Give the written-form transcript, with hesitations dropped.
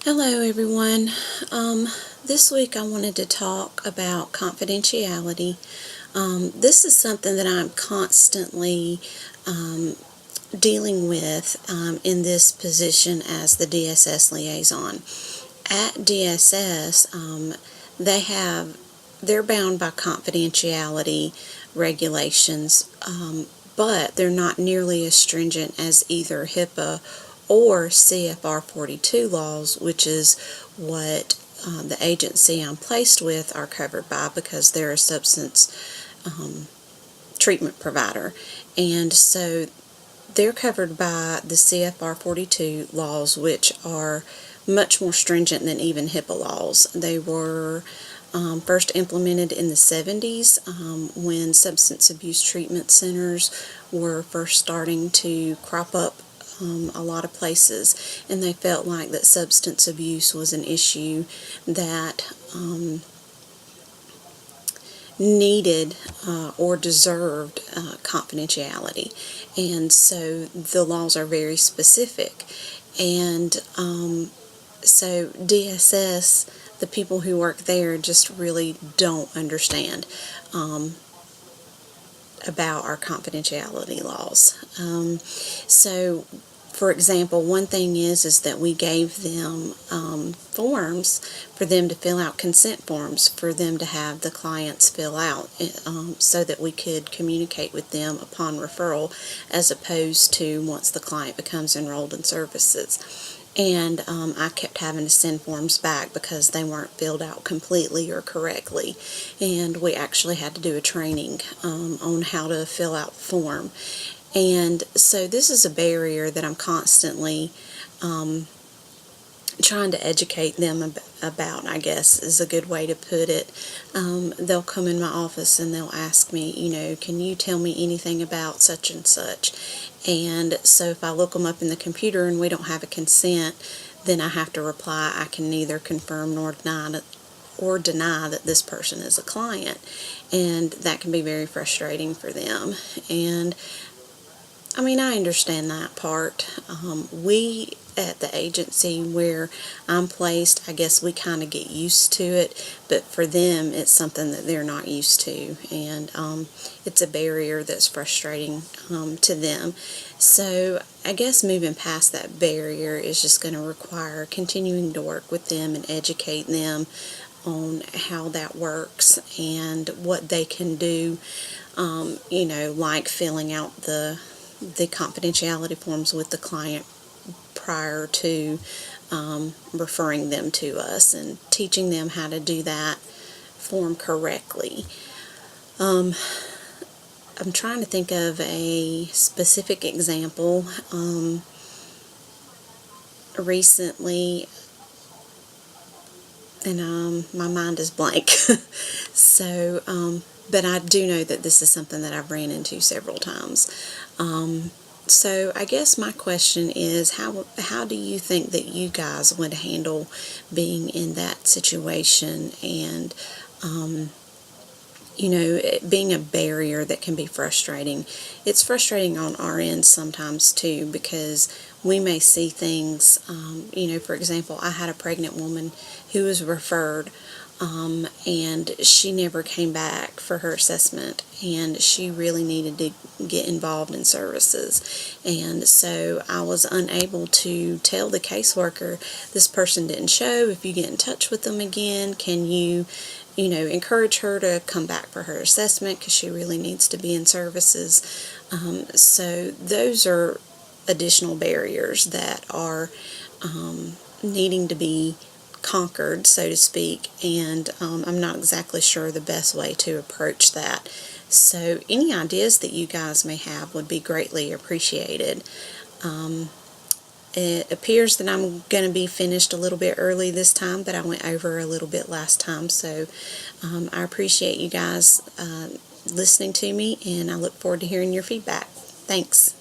Hello everyone. This week I wanted to talk about confidentiality. This is something that I'm constantly dealing with in this position as the DSS liaison. At DSS, they're bound by confidentiality regulations, but they're not nearly as stringent as either HIPAA or CFR 42 laws, which is what the agency I'm placed with are covered by because they're a substance treatment provider. And so they're covered by the CFR 42 laws, which are much more stringent than even HIPAA laws. They were first implemented in the 70s when substance abuse treatment centers were first starting to crop up a lot of places, and they felt like that substance abuse was an issue that needed or deserved confidentiality. And so the laws are very specific. And so DSS, the people who work there just really don't understand about our confidentiality laws. So for example, one thing is that we gave them forms for them to fill out, consent forms for them to have the clients fill out so that we could communicate with them upon referral, as opposed to once the client becomes enrolled in services. And I kept having to send forms back because they weren't filled out completely or correctly. And we actually had to do a training on how to fill out the form. And so this is a barrier that I'm constantly trying to educate them about, I guess is a good way to put it. They'll come in my office and they'll ask me, can you tell me anything about such and such? And so if I look them up in the computer and we don't have a consent, then I have to reply, I can neither confirm nor deny that this person is a client. And that can be very frustrating for them. And I mean, I understand that part. We at the agency where I'm placed, I guess we kind of get used to it, but for them it's something that they're not used to, and it's a barrier that's frustrating to them. So I guess moving past that barrier is just going to require continuing to work with them and educate them on how that works and what they can do, like filling out the confidentiality forms with the client prior to referring them to us, and teaching them how to do that form correctly. I'm trying to think of a specific example. Recently, and my mind is blank. So, but I do know that this is something that I've ran into several times. So I guess my question is, how do you think that you guys would handle being in that situation, and it being a barrier that can be frustrating? It's frustrating on our end sometimes too, because we may see things, for example, I had a pregnant woman who was referred, and she never came back for her assessment, and she really needed to get involved in services. And so I was unable to tell the caseworker, this person didn't show. If you get in touch with them again, can you encourage her to come back for her assessment, because she really needs to be in services. So those are additional barriers that are needing to be conquered, so to speak, and I'm not exactly sure the best way to approach that. So any ideas that you guys may have would be greatly appreciated. It appears that I'm going to be finished a little bit early this time, but I went over a little bit last time. So I appreciate you guys listening to me, and I look forward to hearing your feedback. Thanks.